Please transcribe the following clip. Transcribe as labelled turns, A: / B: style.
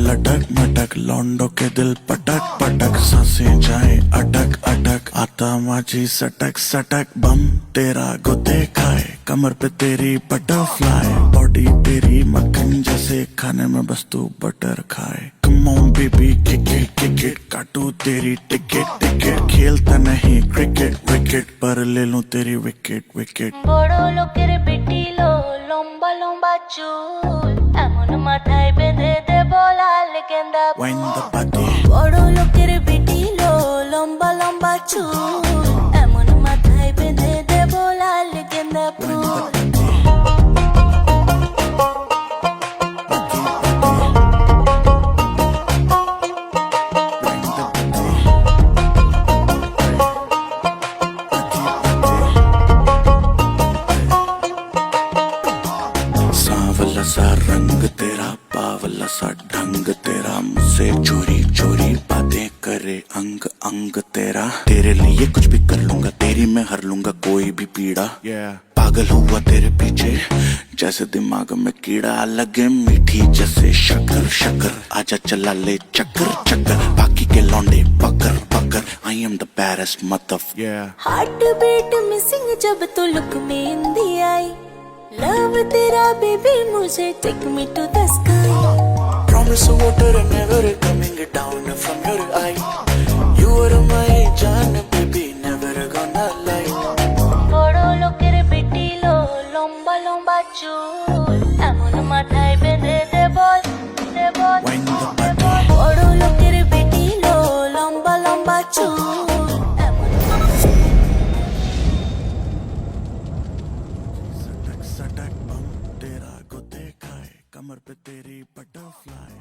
A: लटक मटक लौंडो के दिल पटक पटक सांसें जाए अटक अटक आता माझी सटक सटक बम तेरा गुदे खाए कमर पे तेरी बटरफ्लाई बॉडी तेरी मक्खन जैसे खाने में बस तू बटर खाए come on baby kick it काटू तेरी टिकट टिकट खेलता नहीं क्रिकेट विकेट पर ले लूं तेरी विकेट विकेट
B: বড় লোকের পিটিলো লম্বা লম্বা চুল এমন মাথায় বেঁধে দেব লাল গেন্দা
A: Wind the body
B: বড় লোকের পিটিলো লম্বা লম্বা চুল এমন মাথায় বেঁধে দেব লাল গেন্দা ফুল
A: सांवला सा रंग तेरा बावला सा ढंग तेरा मुझसे चोरी चोरी बातें करे अंग अंग तेरा तेरे लिए कुछ भी कर लूंगा तेरी मैं हर लूंगा कोई भी पीड़ा पागल हुआ तेरे पीछे जैसे दिमाग में कीड़ा लगे मीठी जैसे शक्कर शक्कर आजा चला ले चक्कर चक्कर बाकी के लौंडे पकड़ पकड़ आई एम द बैरेस्ट मतलब
B: हार्ट बीट मिसिंग जब तू लुक में इंदी आई लव तेरा बेबी मुझे take me to the sky
A: Promise water and never coming down from your eye You are my jaan baby never gonna lie
B: বড় লোকের পিটিলো লম্বা লম্বা চুল এমন মাথায় বেঁধে দেব দেব
A: Wind the body
B: বড় লোকের পিটিলো লম্বা লম্বা চুল এমন
A: सटक सटक बम तेरा को देखा है कमर पे तेरी बटरफ्लाई